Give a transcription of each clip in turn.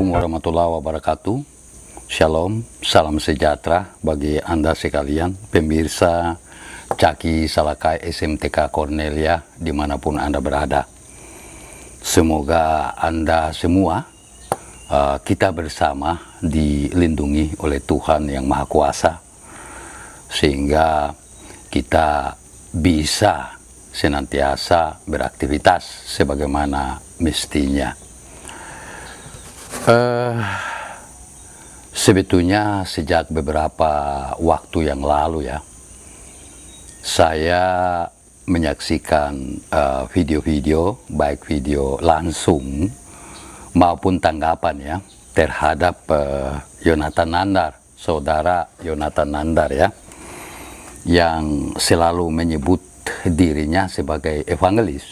Assalamualaikum warahmatullahi wabarakatuh. Shalom, salam sejahtera bagi Anda sekalian, pemirsa Caki Salakai SMTK Cornelia dimanapun Anda berada. Semoga Anda semua, kita bersama dilindungi oleh Tuhan yang Maha Kuasa, sehingga kita bisa senantiasa beraktivitas sebagaimana mestinya. Sebetulnya sejak beberapa waktu yang lalu ya, saya menyaksikan video-video, baik video langsung maupun tanggapan ya, terhadap Yonatan Nandar, saudara Yonatan Nandar ya, yang selalu menyebut dirinya sebagai evangelis.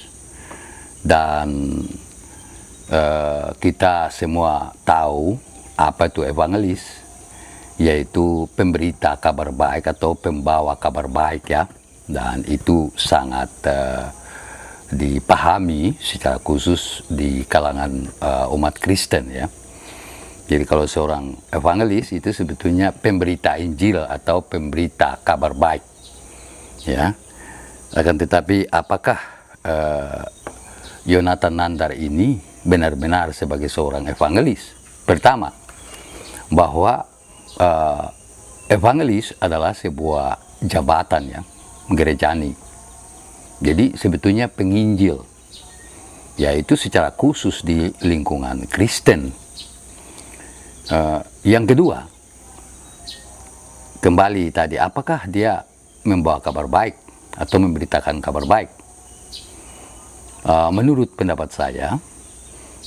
Dan kita semua tahu apa itu evangelis, yaitu pemberita kabar baik atau pembawa kabar baik ya. Dan itu sangat dipahami secara khusus di kalangan umat Kristen ya. Jadi kalau seorang evangelis itu sebetulnya pemberita Injil atau pemberita kabar baik ya. Akan tetapi apakah Yonatan Nandar ini benar-benar sebagai seorang evangelis? Pertama, bahwa evangelis adalah sebuah jabatan ya, gerejani. Jadi sebetulnya penginjil, yaitu secara khusus di lingkungan Kristen. Yang kedua, kembali tadi, apakah dia membawa kabar baik atau memberitakan kabar baik? Menurut pendapat saya,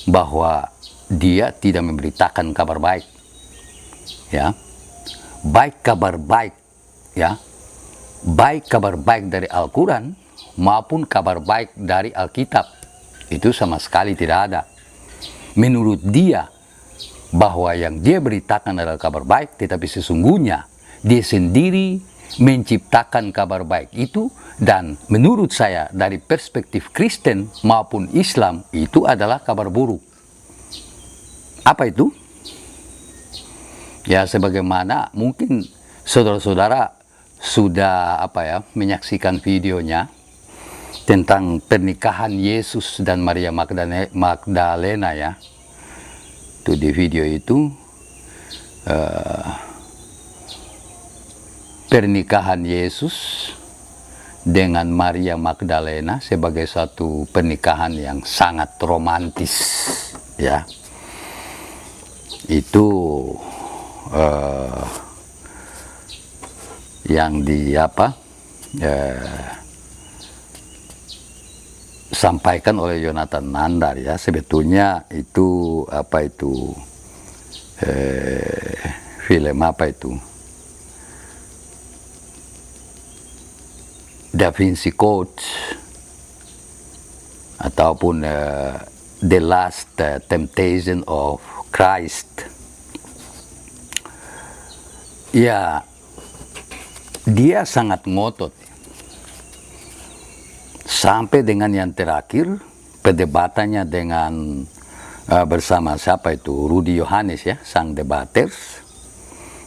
bahwa dia tidak memberitakan kabar baik ya, baik kabar baik ya, baik kabar baik dari Al-Quran maupun kabar baik dari Alkitab, itu sama sekali tidak ada. Menurut dia, bahwa yang dia beritakan adalah kabar baik, tetapi sesungguhnya dia sendiri menciptakan kabar baik itu. Dan menurut saya dari perspektif Kristen maupun Islam itu adalah kabar buruk. Apa itu? Ya, sebagaimana mungkin saudara-saudara sudah menyaksikan videonya tentang pernikahan Yesus dan Maria Magdalena ya. Itu di video itu pernikahan Yesus dengan Maria Magdalena sebagai satu pernikahan yang sangat romantis ya. Itu yang sampaikan oleh Yonatan Nandar ya. Sebetulnya itu film Da Vinci Code ataupun The Last Temptation of Christ. Ya, dia sangat ngotot sampai dengan yang terakhir perdebatannya dengan bersama siapa itu, Rudy Yohanes ya, sang debaters.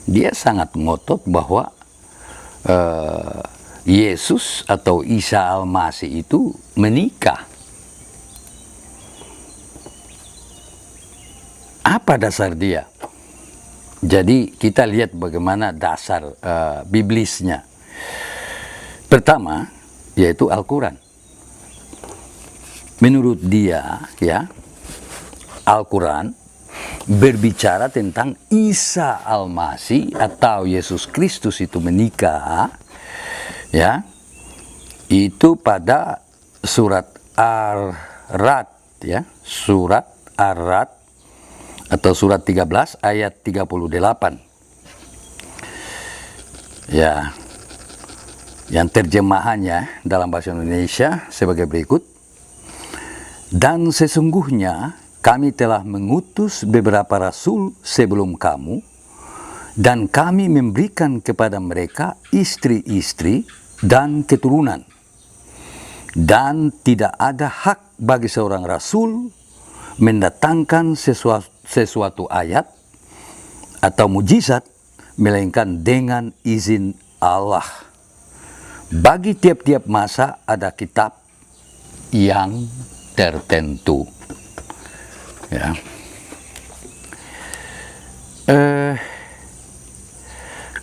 Dia sangat ngotot bahwa Yesus atau Isa Al-Masih itu menikah. Apa dasar dia? Jadi kita lihat bagaimana dasar biblisnya. Pertama, yaitu Al-Quran. Menurut dia ya, Al-Quran berbicara tentang Isa Al-Masih atau Yesus Kristus itu menikah ya, itu pada surat Ar-Ra'd ya, surat Ar-Ra'd atau surat 13 ayat 38 ya, yang terjemahannya dalam bahasa Indonesia sebagai berikut. Dan sesungguhnya kami telah mengutus beberapa rasul sebelum kamu, dan kami memberikan kepada mereka istri-istri dan keturunan. Dan tidak ada hak bagi seorang rasul mendatangkan sesuatu ayat atau mujizat, melainkan dengan izin Allah. Bagi tiap-tiap masa ada kitab yang tertentu. Ya.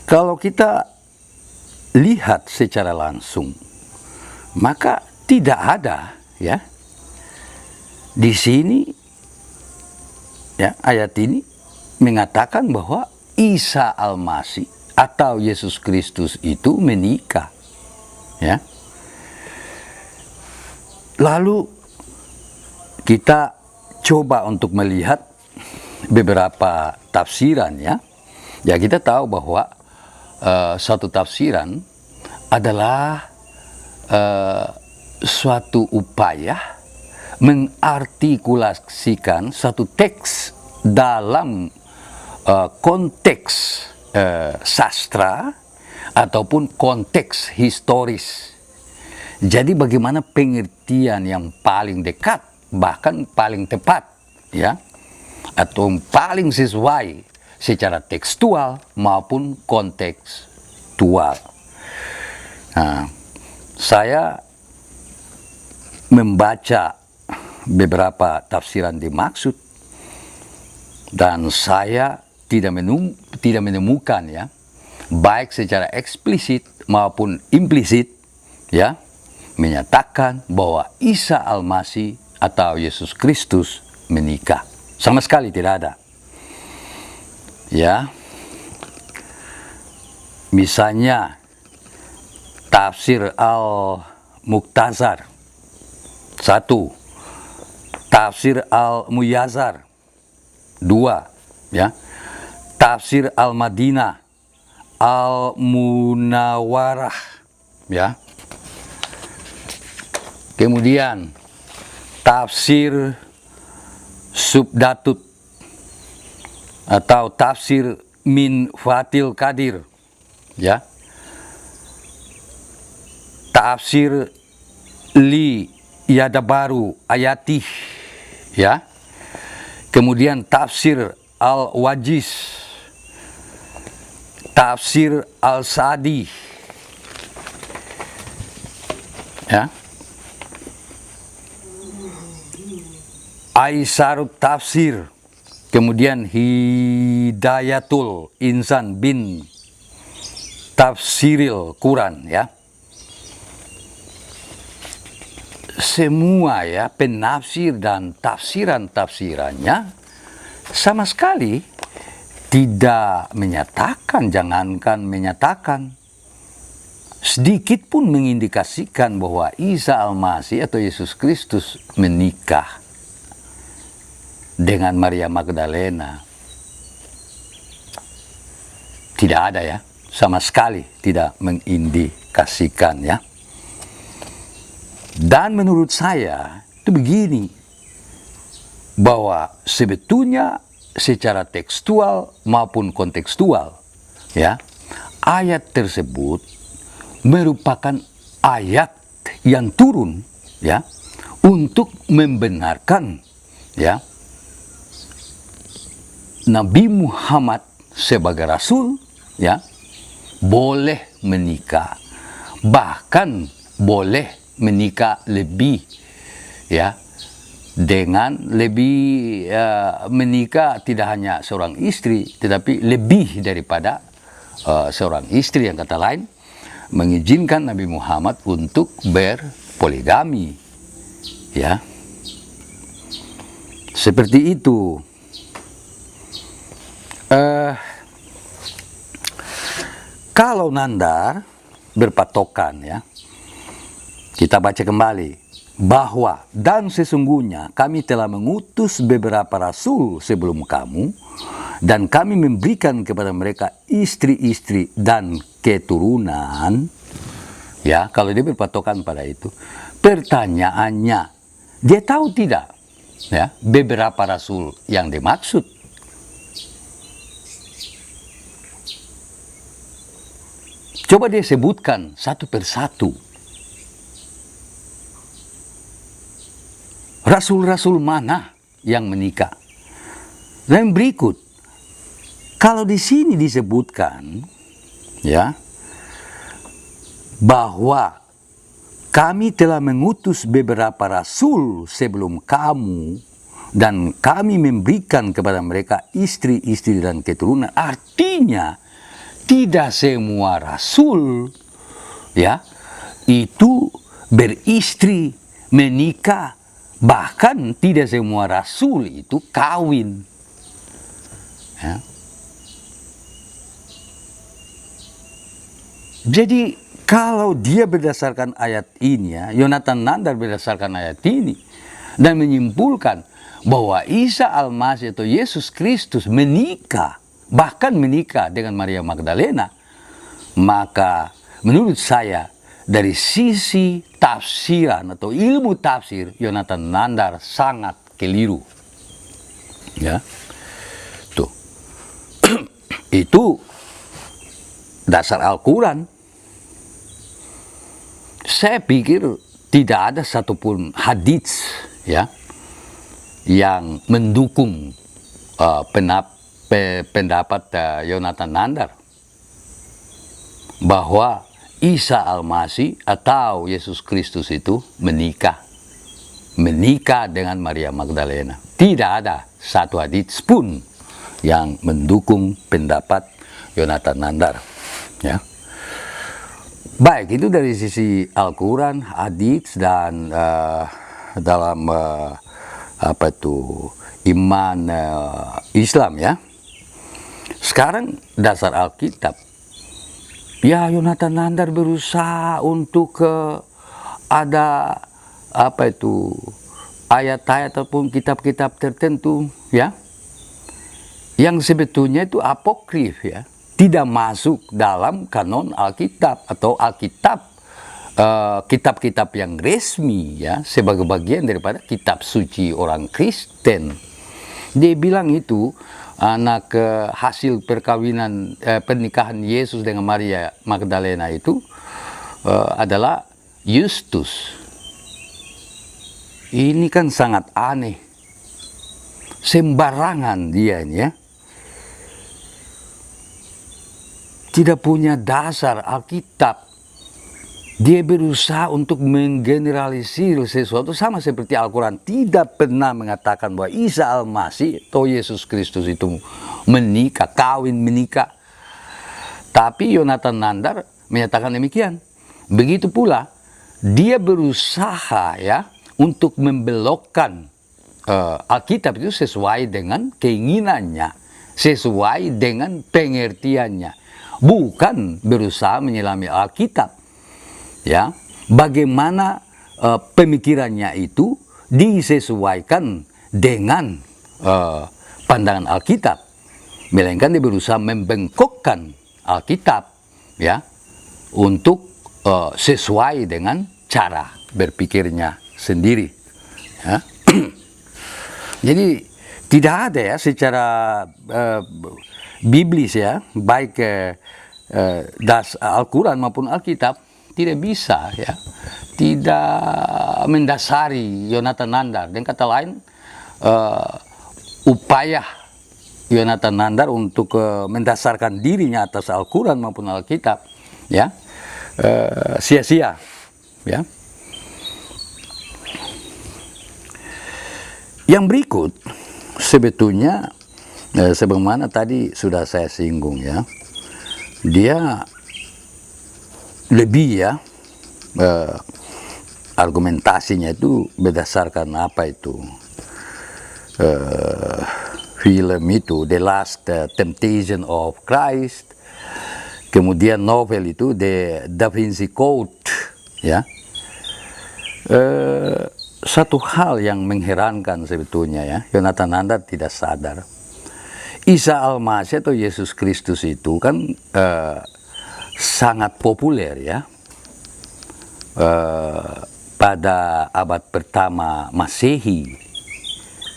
Kalau kita lihat secara langsung, maka tidak ada, ya, di sini, ya, ayat ini mengatakan bahwa Isa Al-Masih atau Yesus Kristus itu menikah, ya. Lalu kita coba untuk melihat beberapa tafsiran, ya. Ya, kita tahu bahwa satu tafsiran adalah suatu upaya mengartikulasikan satu teks dalam konteks sastra ataupun konteks historis. Jadi bagaimana pengertian yang paling dekat, bahkan paling tepat, ya, atau paling sesuai secara tekstual maupun kontekstual. Nah, saya membaca beberapa tafsiran dimaksud dan saya tidak menemukan, ya, baik secara eksplisit maupun implisit, ya, menyatakan bahwa Isa Al-Masih atau Yesus Kristus menikah. Sama sekali tidak ada. Ya. Misalnya tafsir Al-Muqtazar 1, tafsir Al-Muyazzar 2, ya. Tafsir Al-Madinah, Al-Munawwarah, ya. Kemudian tafsir Subdatut atau tafsir Min Fathil Qadir, ya. Tafsir Li Yadabaru Ayatih, ya. Kemudian tafsir Al-Wajiz, tafsir Al-Sa'di, ya. Aisarut Tafsir, kemudian Hidayatul Insan bin Tafsiril Quran, ya. Semua, ya, penafsir dan tafsirannya sama sekali tidak menyatakan, jangankan menyatakan, sedikit pun mengindikasikan bahwa Isa Al-Masih atau Yesus Kristus menikah dengan Maria Magdalena. Tidak ada, ya, sama sekali tidak mengindikasikan, ya. Dan menurut saya itu begini, bahwa sebetulnya secara tekstual maupun kontekstual, ya, ayat tersebut merupakan ayat yang turun, ya, untuk membenarkan, ya, Nabi Muhammad sebagai Rasul, ya, boleh menikah, bahkan boleh menikah lebih, ya, dengan lebih menikah tidak hanya seorang istri, tetapi lebih daripada seorang istri. Yang kata lain, mengizinkan Nabi Muhammad untuk berpoligami, ya, seperti itu. Kalau Nandar berpatokan, ya, kita baca kembali bahwa dan sesungguhnya kami telah mengutus beberapa rasul sebelum kamu dan kami memberikan kepada mereka istri-istri dan keturunan, ya. Kalau dia berpatokan pada itu, pertanyaannya, dia tahu tidak, ya, beberapa rasul yang dimaksud? Coba dia sebutkan satu persatu. Rasul-rasul mana yang menikah? Dan berikut, kalau di sini disebutkan ya bahwa kami telah mengutus beberapa rasul sebelum kamu dan kami memberikan kepada mereka istri-istri dan keturunan. Artinya tidak semua rasul ya itu beristri, menikah, bahkan tidak semua rasul itu kawin. Ya. Jadi kalau dia berdasarkan ayat ini ya, Yonatan Nandar berdasarkan ayat ini dan menyimpulkan bahwa Isa Al-Masih atau Yesus Kristus menikah, bahkan menikah dengan Maria Magdalena, maka menurut saya dari sisi tafsiran atau ilmu tafsir, Yonatan Nandar sangat keliru. Ya. Tuh. Itu dasar Al-Quran. Saya pikir tidak ada satupun hadits ya yang mendukung pendapat Yonatan Nandar bahwa Isa Al-Masih atau Yesus Kristus itu menikah dengan Maria Magdalena. Tidak ada satu hadits pun yang mendukung pendapat Yonatan Nandar. Ya. Baik, itu dari sisi Al-Quran, hadits, dan dalam iman Islam ya. Sekarang dasar Alkitab. Ya, Yonatan Nandar berusaha untuk ada ayat-ayat ataupun kitab-kitab tertentu ya yang sebetulnya itu apokrif ya, tidak masuk dalam kanon Alkitab atau Alkitab, kitab-kitab yang resmi ya, sebagai bagian daripada kitab suci orang Kristen. Dia bilang itu anak hasil perkawinan pernikahan Yesus dengan Maria Magdalena itu adalah Justus. Ini kan sangat aneh, sembarangan dia ini ya. Tidak punya dasar Alkitab. Dia berusaha untuk menggeneralisir sesuatu sama seperti Al-Quran. Tidak pernah mengatakan bahwa Isa Al-Masih atau Yesus Kristus itu menikah, kawin menikah. Tapi Yonatan Nandar menyatakan demikian. Begitu pula dia berusaha ya untuk membelokkan Alkitab itu sesuai dengan keinginannya, sesuai dengan pengertiannya. Bukan berusaha menyelami Alkitab. Ya, bagaimana pemikirannya itu disesuaikan dengan pandangan Alkitab, melainkan dia berusaha membengkokkan Alkitab, ya, untuk sesuai dengan cara berpikirnya sendiri. Ya. Jadi tidak ada ya secara biblis ya, baik Al-Quran maupun Alkitab tidak bisa ya, tidak mendasari Yonatan Nandar. Dengan kata lain, upaya Yonatan Nandar untuk mendasarkan dirinya atas Al-Quran maupun Alkitab ya sia-sia ya. Yang berikut sebetulnya sebagaimana tadi sudah saya singgung ya, dia lebih ya argumentasinya itu berdasarkan apa itu film itu The Last Temptation of Christ, kemudian novel itu The Da Vinci Code ya. Satu hal yang mengherankan sebetulnya ya, Yonatan Nandar tidak sadar Isa Al-Masih atau Yesus Kristus itu kan sangat populer ya pada abad pertama Masehi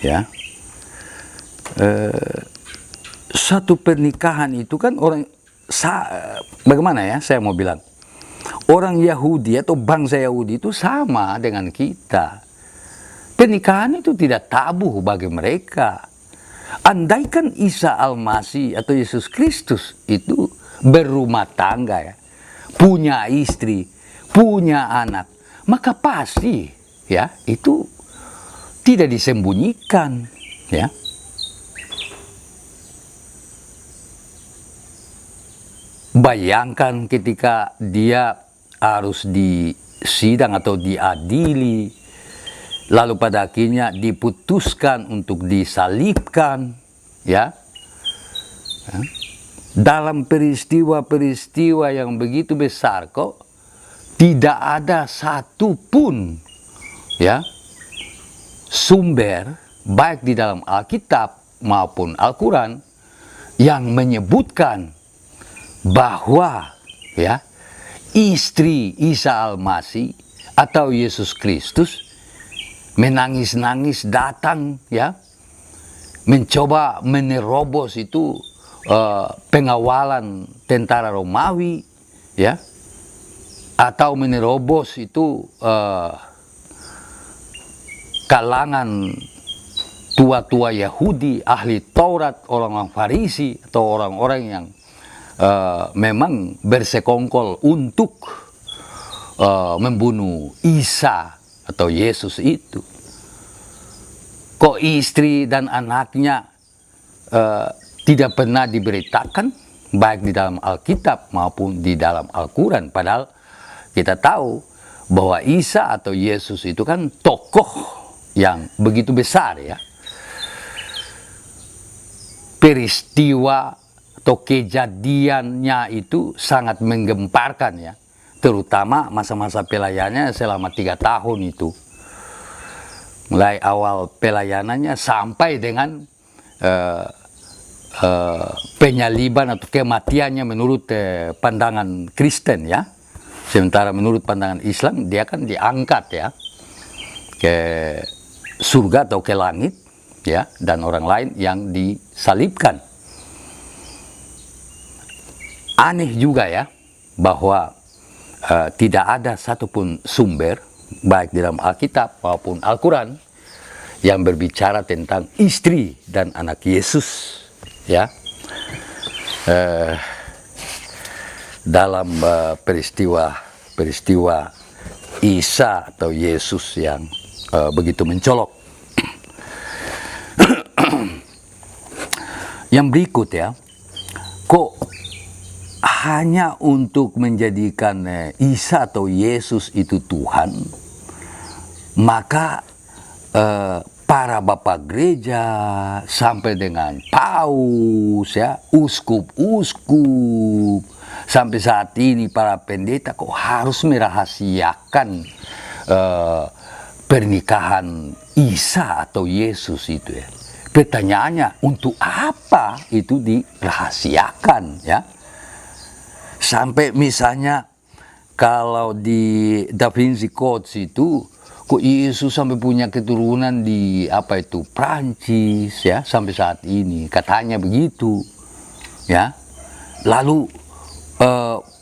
ya. Satu pernikahan itu kan bagaimana ya saya mau bilang, orang Yahudi atau bangsa Yahudi itu sama dengan kita. Pernikahan itu tidak tabu bagi mereka. andaikan Isa Al-Masih atau Yesus Kristus itu berumah tangga ya, punya istri, punya anak, maka pasti ya itu tidak disembunyikan ya. Bayangkan ketika dia harus disidang atau diadili, lalu pada akhirnya diputuskan untuk disalibkan, ya. Dalam peristiwa-peristiwa yang begitu besar kok tidak ada satupun ya sumber baik di dalam Alkitab maupun Al-Quran yang menyebutkan bahwa ya istri Isa Al-Masih atau Yesus Kristus menangis-nangis datang ya mencoba menerobos itu pengawalan tentara Romawi ya, atau menerobos itu kalangan tua-tua Yahudi, ahli Taurat, orang-orang Farisi atau orang-orang yang memang bersekongkol untuk membunuh Isa atau Yesus itu. Kok istri dan anaknya tidak pernah diberitakan baik di dalam Alkitab maupun di dalam Al-Quran, padahal kita tahu bahwa Isa atau Yesus itu kan tokoh yang begitu besar ya. Peristiwa atau kejadiannya itu sangat menggemparkan ya, terutama masa-masa pelayanannya selama 3 tahun itu, mulai awal pelayanannya sampai dengan penyaliban atau kematiannya menurut pandangan Kristen ya. Sementara menurut pandangan Islam dia kan diangkat ya ke surga atau ke langit ya, dan orang lain yang disalibkan. Aneh juga ya bahwa tidak ada satupun sumber baik di dalam Alkitab maupun Al-Quran yang berbicara tentang istri dan anak Yesus ya, dalam peristiwa Isa atau Yesus yang begitu mencolok. Yang berikut ya, kok hanya untuk menjadikan Isa atau Yesus itu Tuhan, maka para bapak gereja sampai dengan paus ya, uskup-uskup, sampai saat ini para pendeta kok harus merahasiakan pernikahan Isa atau Yesus itu ya. Pertanyaannya, untuk apa itu dirahasiakan ya? Sampai misalnya kalau di Da Vinci Code itu kok Yesus sampai punya keturunan di apa itu Prancis ya, sampai saat ini katanya begitu ya. Lalu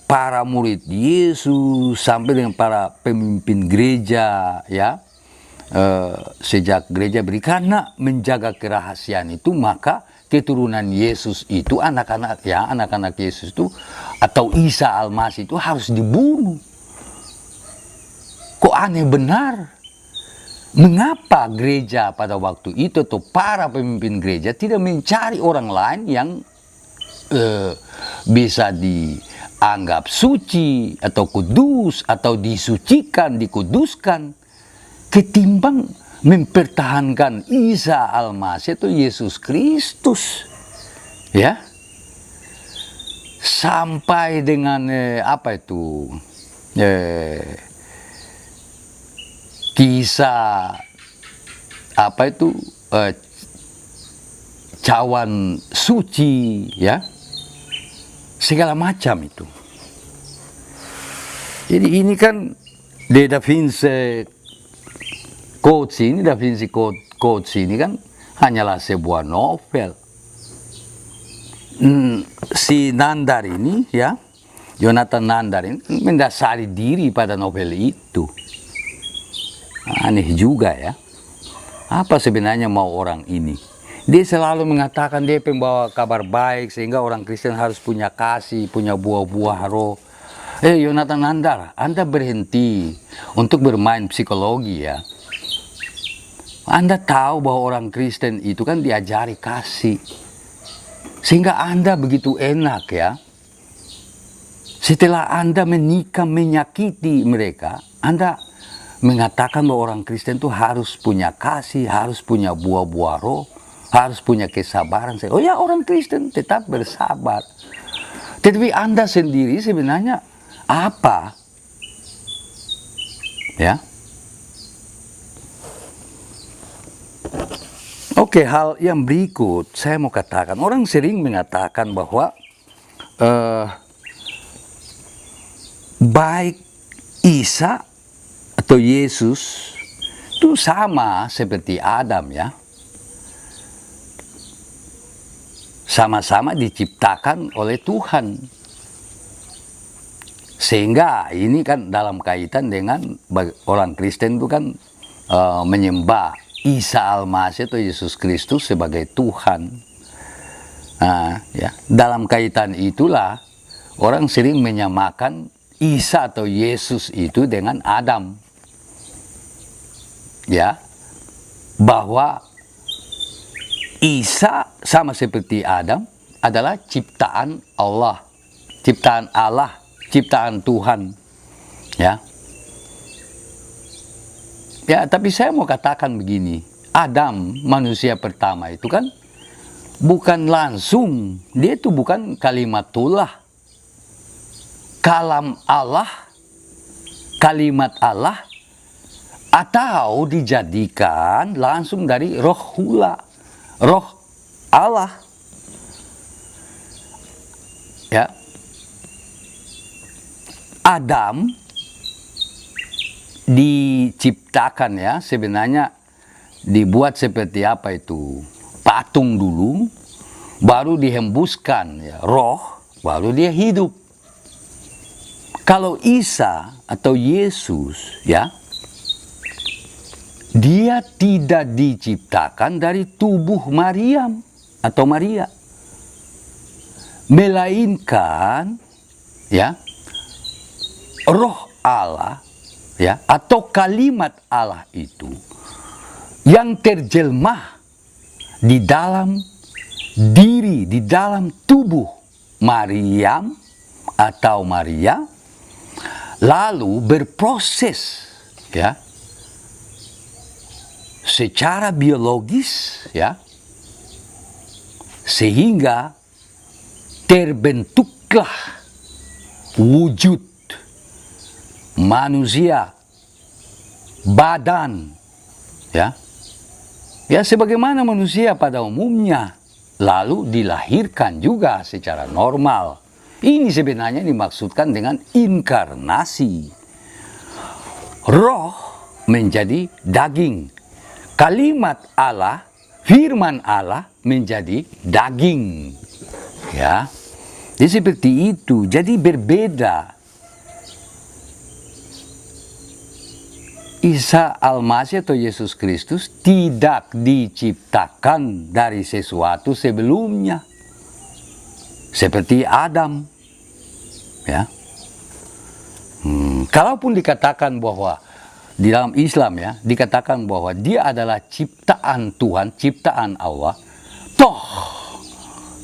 para murid Yesus sampai dengan para pemimpin gereja ya, sejak gereja karena menjaga kerahasiaan itu, maka keturunan Yesus itu anak-anak ya, anak-anak Yesus itu atau Isa Al-Masih itu harus dibunuh. Kok aneh benar. Mengapa gereja pada waktu itu atau para pemimpin gereja tidak mencari orang lain yang bisa dianggap suci atau kudus atau disucikan, dikuduskan, ketimbang mempertahankan Isa Al-Masih atau Yesus Kristus ya, sampai dengan apa itu kisah apa itu cawan suci ya, segala macam itu. Jadi ini kan Da Vinci Code ini, Da Vinci Code ini kan hanyalah sebuah novel. Si Nandar ini ya, Jonathan Nandar ini mendasari diri pada novel itu. Aneh juga ya. Apa sebenarnya mau orang ini? Dia selalu mengatakan dia pembawa kabar baik, sehingga orang Kristen harus punya kasih, punya buah-buah roh. Yonatan Nandar, Anda berhenti untuk bermain psikologi ya. Anda tahu bahwa orang Kristen itu kan diajari kasih. Sehingga Anda begitu enak ya. Setelah Anda menikah menyakiti mereka, Anda mengatakan bahwa orang Kristen itu harus punya kasih, harus punya buah-buah roh, harus punya kesabaran. Oh ya, orang Kristen tetap bersabar. Tetapi Anda sendiri sebenarnya apa? Ya. Oke, hal yang berikut saya mau katakan. Orang sering mengatakan bahwa baik Isa atau Yesus itu sama seperti Adam ya. Sama-sama diciptakan oleh Tuhan. Sehingga ini kan dalam kaitan dengan orang Kristen itu kan menyembah Isa Al-Masih atau Yesus Kristus sebagai Tuhan. Ya. Dalam kaitan itulah orang sering menyamakan Isa atau Yesus itu dengan Adam. Ya, bahwa Isa sama seperti Adam adalah ciptaan Allah, ciptaan Tuhan. Ya. Ya, tapi saya mau katakan begini, Adam, manusia pertama itu kan bukan langsung, dia itu bukan kalimatullah, kalam Allah, kalimat Allah, atau dijadikan langsung dari rohullah, roh Allah. Ya. Adam diciptakan ya, sebenarnya dibuat seperti apa itu? Patung dulu, baru dihembuskan ya, roh, baru dia hidup. Kalau Isa atau Yesus ya, dia tidak diciptakan dari tubuh Maryam atau Maria, melainkan ya roh Allah ya, atau kalimat Allah itu yang terjelmah di dalam diri, di dalam tubuh Maryam atau Maria, lalu berproses ya secara biologis ya, sehingga terbentuklah wujud manusia, badan ya, ya sebagaimana manusia pada umumnya, lalu dilahirkan juga secara normal. Ini sebenarnya dimaksudkan dengan inkarnasi. Roh menjadi daging, kalimat Allah, firman Allah menjadi daging ya. Jadi seperti itu, jadi berbeda. Isa Al-Masih atau Yesus Kristus tidak diciptakan dari sesuatu sebelumnya, seperti Adam. Ya, kalaupun dikatakan bahwa di dalam Islam ya, dikatakan bahwa dia adalah ciptaan Tuhan, ciptaan Allah, toh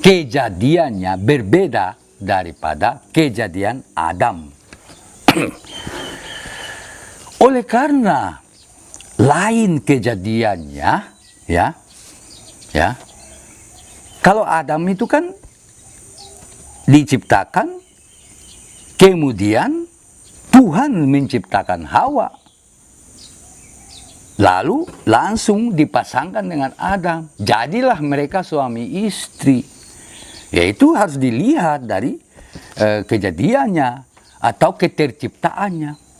kejadiannya berbeda daripada kejadian Adam. Oleh karena lain kejadiannya, ya, kalau Adam itu kan diciptakan, kemudian Tuhan menciptakan Hawa, lalu langsung dipasangkan dengan Adam, jadilah mereka suami istri. Yaitu harus dilihat dari kejadiannya atau keterciptaannya.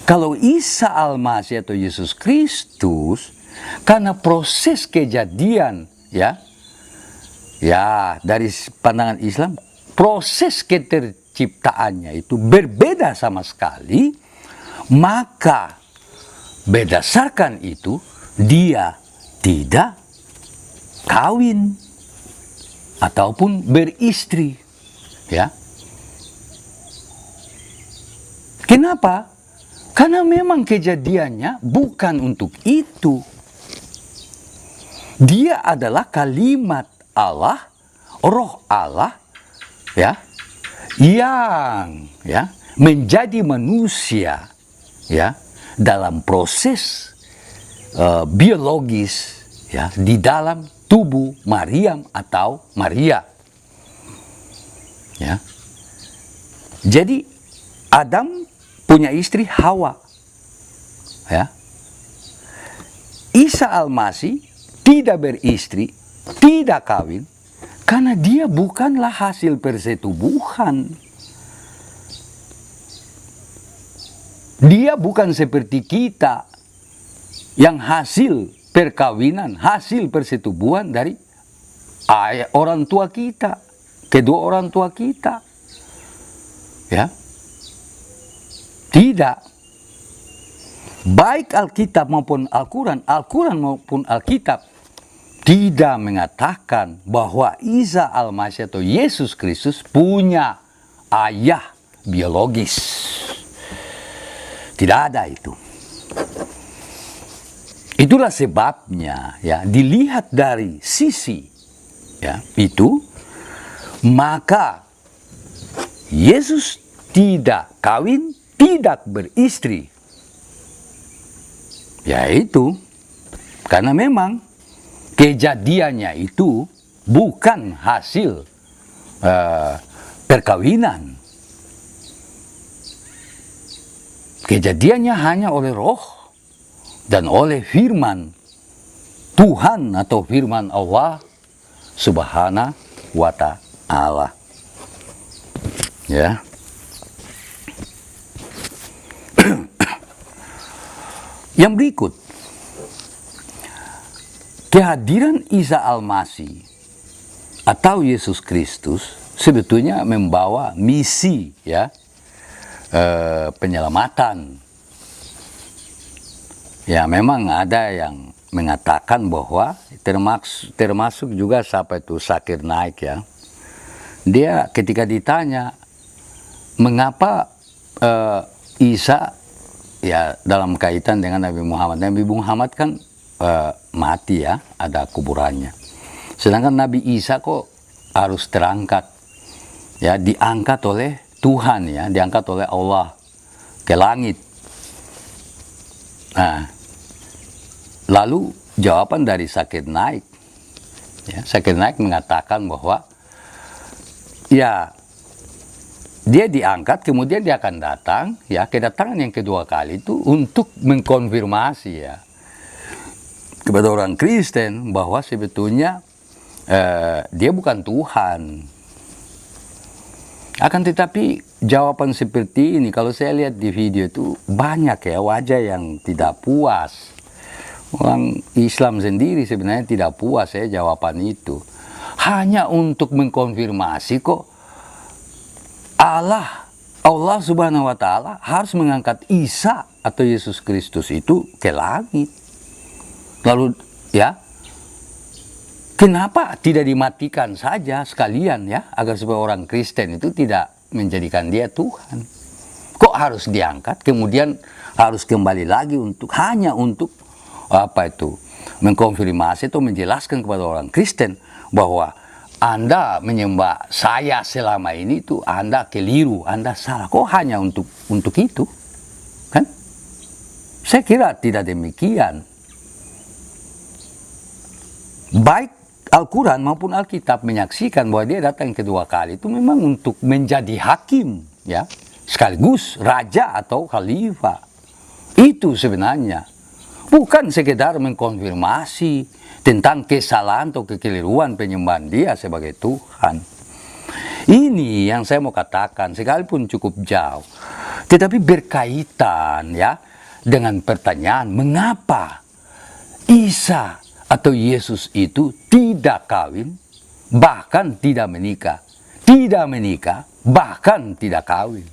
Kalau Isa Al-Masih atau Yesus Kristus, karena proses kejadian ya dari pandangan Islam, proses keterciptaannya itu berbeda sama sekali, maka berdasarkan itu dia tidak kawin ataupun beristri, ya. Kenapa? Karena memang kejadiannya bukan untuk itu. Dia adalah kalimat Allah, Roh Allah, ya, yang menjadi manusia, ya, dalam proses biologis, ya, di dalam tubuh Maryam atau Maria, ya. Jadi Adam punya istri Hawa, ya. Isa Al-Masih tidak beristri, tidak kawin, karena dia bukanlah hasil persetubuhan. Dia bukan seperti kita yang hasil perkawinan, hasil persetubuhan dari orang tua kita, kedua orang tua kita, ya. Tidak. Baik Alkitab maupun Al-Quran, Al-Quran maupun Alkitab tidak mengatakan bahwa Isa Al-Masih atau Yesus Kristus punya ayah biologis. Tidak ada itu. Itulah sebabnya, ya, dilihat dari sisi, ya, itu, maka Yesus tidak kawin, tidak beristri, yaitu karena memang kejadiannya itu bukan hasil perkawinan. Kejadiannya hanya oleh Roh dan oleh firman Tuhan atau firman Allah Subhanahu wa Ta'ala, ya. Yang berikut, kehadiran Isa Al-Masih atau Yesus Kristus sebetulnya membawa misi, ya, penyelamatan. Ya, memang ada yang mengatakan bahwa termasuk juga siapa itu Zakir Naik, ya. Dia ketika ditanya mengapa Isa, ya, dalam kaitan dengan Nabi Muhammad kan mati, ya, ada kuburannya. Sedangkan Nabi Isa kok harus terangkat, ya, diangkat oleh Tuhan, ya, diangkat oleh Allah ke langit. Nah, lalu jawaban dari Zakir Naik, ya, Zakir Naik mengatakan bahwa, ya, dia diangkat, kemudian dia akan datang, ya, kedatangan yang kedua kali itu untuk mengkonfirmasi, ya, kepada orang Kristen bahwa sebetulnya dia bukan Tuhan. Akan tetapi jawaban seperti ini, kalau saya lihat di video itu banyak, ya, wajah yang tidak puas. Orang Islam sendiri sebenarnya tidak puas, ya, jawaban itu. Hanya untuk mengkonfirmasi kok Allah Subhanahu wa Ta'ala harus mengangkat Isa atau Yesus Kristus itu ke langit. Lalu, ya, kenapa tidak dimatikan saja sekalian, ya, agar supaya orang Kristen itu tidak menjadikan dia Tuhan? Kok harus diangkat, kemudian harus kembali lagi hanya untuk apa itu? Mengkonfirmasi atau menjelaskan kepada orang Kristen bahwa Anda menyembah saya selama ini itu Anda keliru, Anda salah. Kok hanya untuk itu? Kan? Saya kira tidak demikian. Baik Al-Quran maupun Alkitab menyaksikan bahwa dia datang kedua kali itu memang untuk menjadi hakim, ya, sekaligus raja atau khalifah. Itu sebenarnya. Bukan sekedar mengkonfirmasi tentang kesalahan atau kekeliruan penyembahan dia sebagai Tuhan. Ini yang saya mau katakan, sekalipun cukup jauh, tetapi berkaitan, ya, dengan pertanyaan mengapa Isa atau Yesus itu tidak kawin, bahkan tidak menikah, bahkan tidak kawin,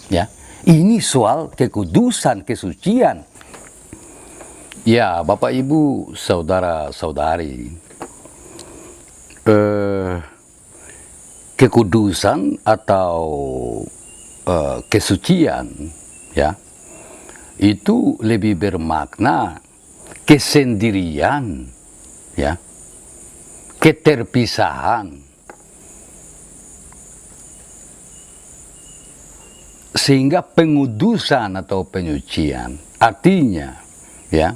ya. Ini soal kekudusan, kesucian. Ya, Bapak Ibu, saudara-saudari, kekudusan atau kesucian, ya, itu lebih bermakna kesendirian, ya, keterpisahan, sehingga pengudusan atau penyucian artinya, ya,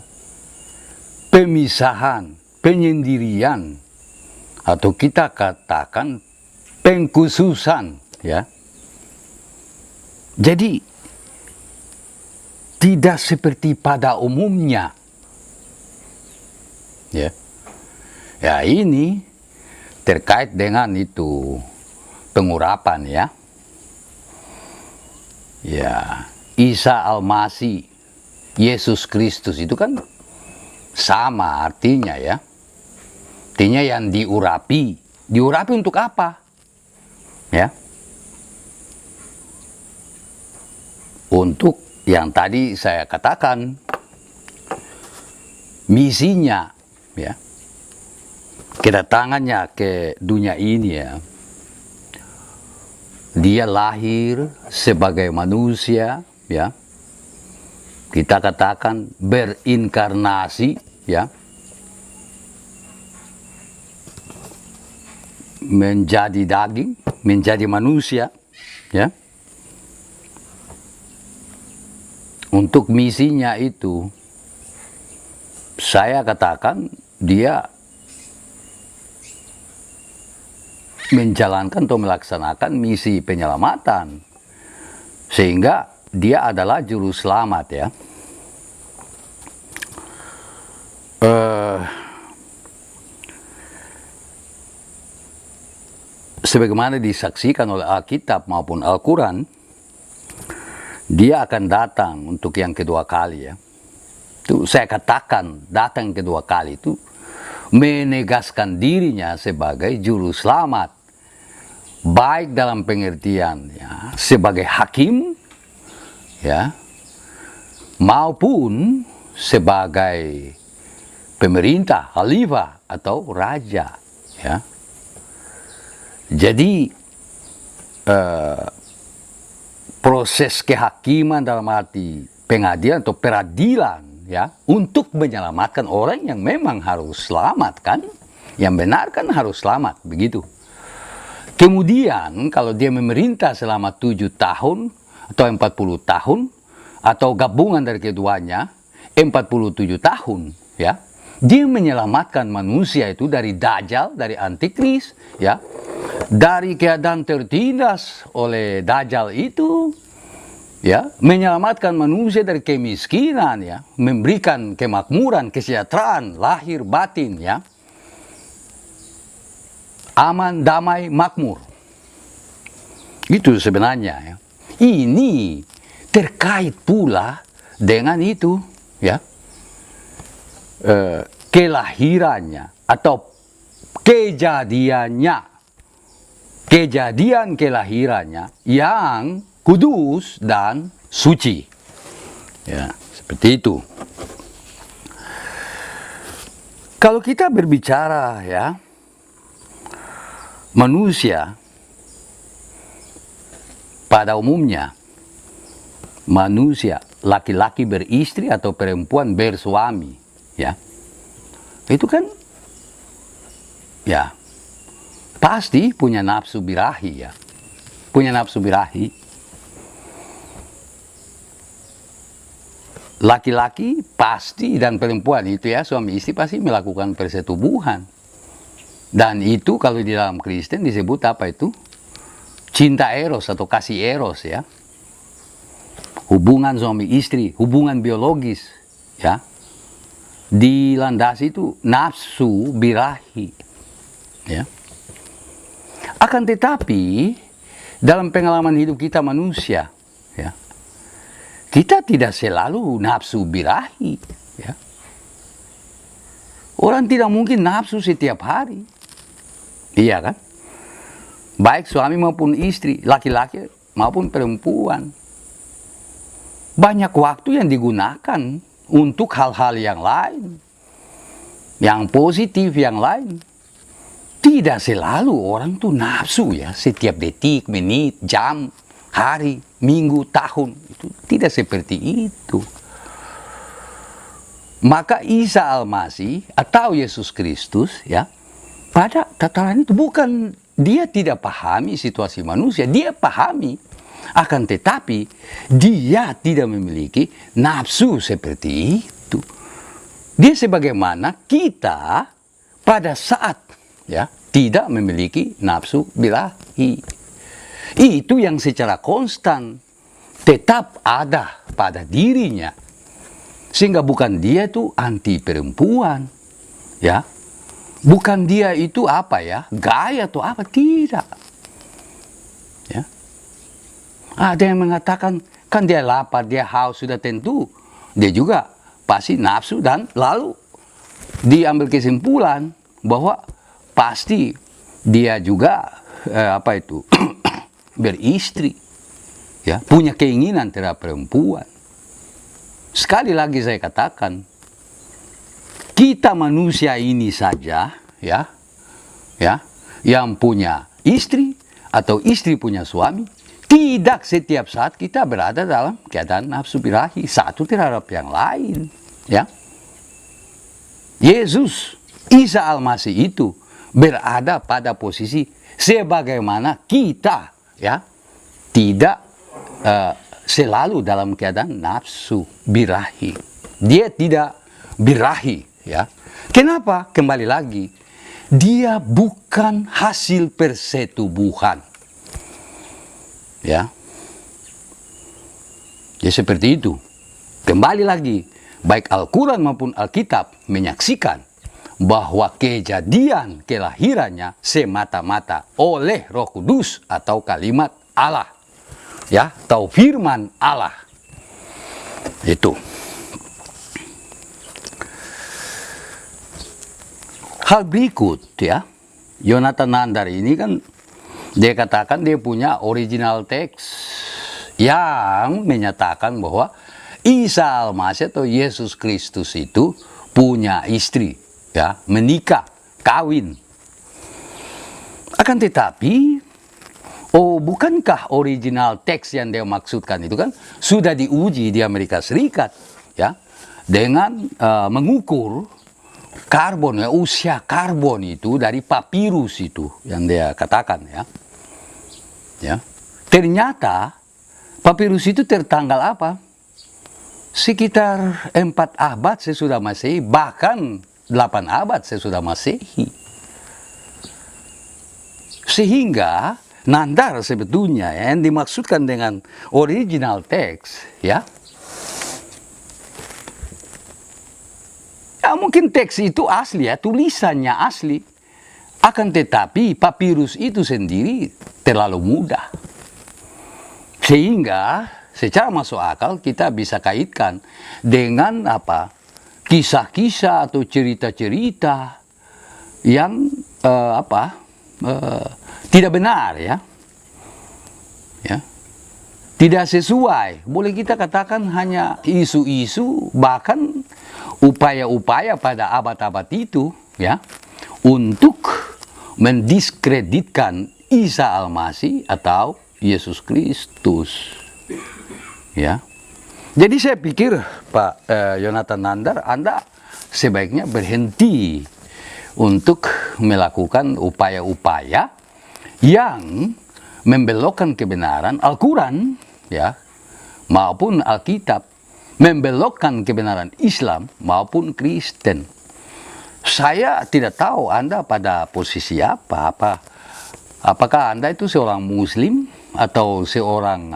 pemisahan, penyendirian, atau kita katakan pengkhususan, ya. Jadi tidak seperti pada umumnya, ya. Ya, ini terkait dengan itu pengurapan, ya. Ya, Isa Al-Masih, Yesus Kristus itu kan sama artinya, ya. Artinya yang diurapi. Diurapi untuk apa? Ya. Untuk yang tadi saya katakan, misinya, ya. Kedatangannya ke dunia ini, ya. Dia lahir sebagai manusia, ya. Kita katakan berinkarnasi, ya. Menjadi daging, menjadi manusia, ya. Untuk misinya itu, saya katakan dia menjalankan atau melaksanakan misi penyelamatan, sehingga dia adalah juru selamat, ya. Sebagaimana disaksikan oleh Alkitab maupun Al-Quran, dia akan datang untuk yang kedua kali, ya. Itu saya katakan datang kedua kali itu menegaskan dirinya sebagai juru selamat, baik dalam pengertian, ya, sebagai hakim, ya, maupun sebagai pemerintah, khalifah atau raja, ya. Jadi proses kehakiman dalam arti pengadilan atau peradilan, ya, untuk menyelamatkan orang yang memang harus selamat, kan, yang benar kan harus selamat, begitu. Kemudian kalau dia memerintah selama 7 tahun atau 40 tahun atau gabungan dari keduanya 47 tahun, ya, dia menyelamatkan manusia itu dari Dajjal, dari Antikris, ya, dari keadaan tertindas oleh Dajjal itu, ya, menyelamatkan manusia dari kemiskinan, ya, memberikan kemakmuran, kesejahteraan lahir batin, ya, aman, damai, makmur. Itu sebenarnya, ya. Ini terkait pula dengan itu, ya, kelahirannya atau kejadian kelahirannya yang kudus dan suci, ya, seperti itu. Kalau kita berbicara, ya, manusia pada umumnya, manusia laki-laki beristri atau perempuan bersuami, ya, itu kan, ya, pasti punya nafsu birahi, ya, punya nafsu birahi. Laki-laki pasti dan perempuan itu, ya, suami istri pasti melakukan persetubuhan. Dan itu kalau di dalam Kristen disebut apa itu? Cinta eros atau kasih eros, ya. Hubungan suami istri, hubungan biologis, ya. Dilandasi itu nafsu birahi, ya. Akan tetapi dalam pengalaman hidup kita manusia, ya, kita tidak selalu nafsu birahi, ya. Orang tidak mungkin nafsu setiap hari, iya kan? Baik suami maupun istri, laki-laki maupun perempuan. Banyak waktu yang digunakan untuk hal-hal yang lain, yang positif yang lain. tidak selalu orang tuh nafsu ya, setiap detik, menit, jam, hari, minggu, tahun. Itu tidak seperti itu. Maka Isa Al-Masih atau Yesus Kristus ya, pada tataran itu bukan dia tidak pahami situasi manusia, dia pahami. Akan tetapi dia tidak memiliki nafsu seperti itu. Dia sebagaimana kita pada saat ya tidak memiliki nafsu birahi. Itu yang secara konstan tetap ada pada dirinya. Sehingga bukan dia itu anti perempuan, ya. Bukan dia itu apa ya, gaya atau apa, tidak. Ya. Ada yang mengatakan, kan dia lapar, dia haus, sudah tentu. Dia juga pasti nafsu dan lalu diambil kesimpulan bahwa pasti dia juga beristri, ya, punya keinginan terhadap perempuan. Sekali lagi saya katakan, kita manusia ini saja, ya, yang punya istri atau istri punya suami, tidak setiap saat kita berada dalam keadaan nafsu birahi satu terhadap yang lain, ya. Yesus, Isa Al-Masih itu berada pada posisi sebagaimana kita, ya, tidak selalu dalam keadaan nafsu birahi. Dia tidak birahi, ya. Kenapa? Kembali lagi, dia bukan hasil persetubuhan, ya. Ya seperti itu. Kembali lagi, baik Al-Quran maupun Alkitab menyaksikan bahwa kejadian kelahirannya semata-mata oleh Roh Kudus atau kalimat Allah, ya, atau firman Allah. Itu. Hal berikut, ya, Yonatan Nandar ini kan dia katakan dia punya original teks yang menyatakan bahwa Isa Al-Masih atau Yesus Kristus itu punya istri, ya, menikah, kawin. Akan tetapi, bukankah original teks yang dia maksudkan itu kan sudah diuji di Amerika Serikat, ya, dengan mengukur karbon, ya, usia karbon itu dari papirus itu yang dia katakan, ya. Ya. Ternyata papirus itu tertanggal apa? Sekitar 4 abad sesudah Masehi, bahkan 8 abad sesudah Masehi. Sehingga Nandar sebetulnya yang dimaksudkan dengan original text, ya, ya mungkin teks itu asli, ya, tulisannya asli, akan tetapi papirus itu sendiri terlalu mudah, sehingga secara masuk akal kita bisa kaitkan dengan apa, kisah-kisah atau cerita-cerita yang tidak benar, ya. Ya. Tidak sesuai. Boleh kita katakan hanya isu-isu, bahkan upaya-upaya pada abad-abad itu, ya, untuk mendiskreditkan Isa Al-Masih atau Yesus Kristus. Ya. Jadi saya pikir Pak Yonatan Nandar, Anda sebaiknya berhenti untuk melakukan upaya-upaya yang membelokkan kebenaran Al-Quran, ya, maupun Alkitab, membelokkan kebenaran Islam maupun Kristen. Saya tidak tahu Anda pada posisi apa. Apakah Anda itu seorang Muslim atau seorang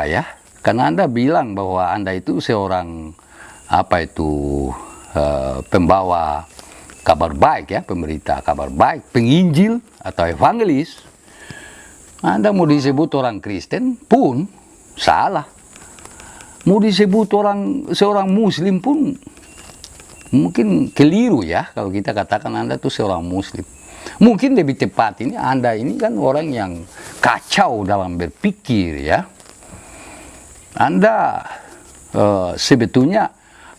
ya? Karena Anda bilang bahwa Anda itu seorang pembawa kabar baik, ya, pemberita kabar baik, penginjil atau evangelis. Anda mau disebut orang Kristen pun salah. Mau disebut seorang Muslim pun mungkin keliru, ya, kalau kita katakan Anda itu seorang Muslim. Mungkin lebih tepat ini Anda ini kan orang yang kacau dalam berpikir, ya. Anda sebetulnya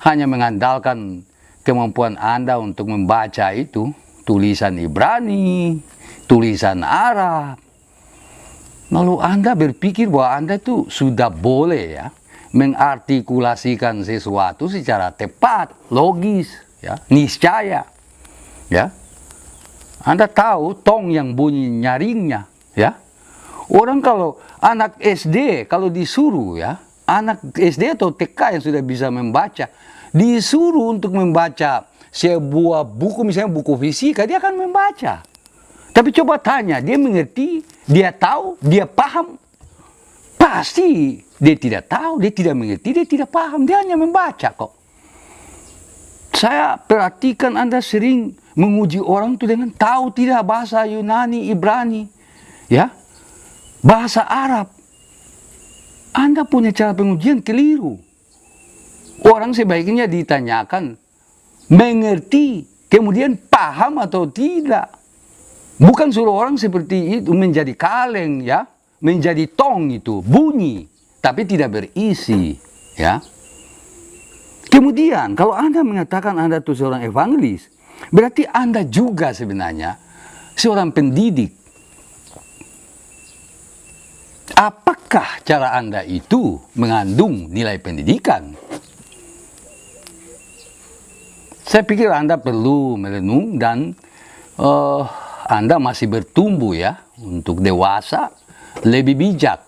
hanya mengandalkan kemampuan Anda untuk membaca itu tulisan Ibrani, tulisan Arab, lalu Anda berpikir bahwa Anda itu sudah boleh ya mengartikulasikan sesuatu secara tepat, logis, ya, niscaya, ya. Anda tahu tong yang bunyi nyaringnya, ya. Orang kalau anak SD kalau disuruh ya, anak SD atau TK yang sudah bisa membaca, disuruh untuk membaca sebuah buku, misalnya buku fisika, dia akan membaca. Tapi coba tanya, dia mengerti, dia tahu, dia paham? Pasti dia tidak tahu, dia tidak mengerti, dia tidak paham, dia hanya membaca kok. Saya perhatikan Anda sering menguji orang itu dengan tahu tidak bahasa Yunani, Ibrani, ya, bahasa Arab. Anda punya cara pengujian keliru. Orang sebaiknya ditanyakan, mengerti, kemudian paham atau tidak. Bukan suruh orang seperti itu menjadi kaleng, ya, menjadi tong itu, bunyi, tapi tidak berisi, ya. Kemudian, kalau Anda mengatakan Anda itu seorang evangelis, berarti Anda juga sebenarnya seorang pendidik. Apakah cara Anda itu mengandung nilai pendidikan? Saya pikir Anda perlu merenung dan Anda masih bertumbuh ya, untuk dewasa, lebih bijak,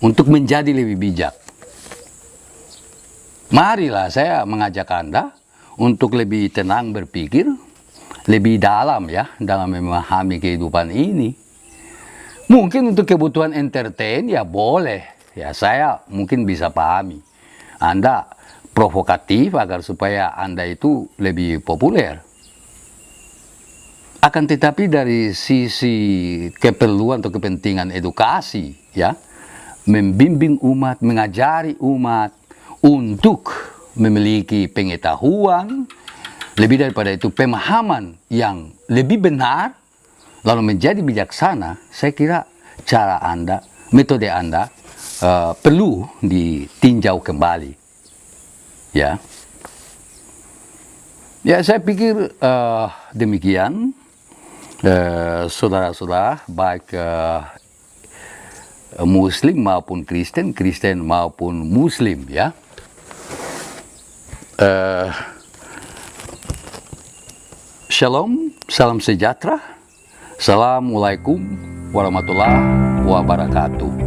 untuk menjadi lebih bijak. Marilah saya mengajak Anda untuk lebih tenang berpikir, lebih dalam ya, dalam memahami kehidupan ini. Mungkin untuk kebutuhan entertain ya boleh, ya saya mungkin bisa pahami. Anda provokatif agar supaya Anda itu lebih populer. Akan tetapi dari sisi keperluan atau kepentingan edukasi, ya, membimbing umat, mengajari umat untuk memiliki pengetahuan, lebih daripada itu pemahaman yang lebih benar, lalu menjadi bijaksana, saya kira cara Anda, metode Anda perlu ditinjau kembali. Ya, ya saya pikir demikian, saudara-saudara, baik Muslim maupun Kristen, Kristen maupun Muslim, ya. Shalom, salam sejahtera. Assalamualaikum warahmatullahi wabarakatuh.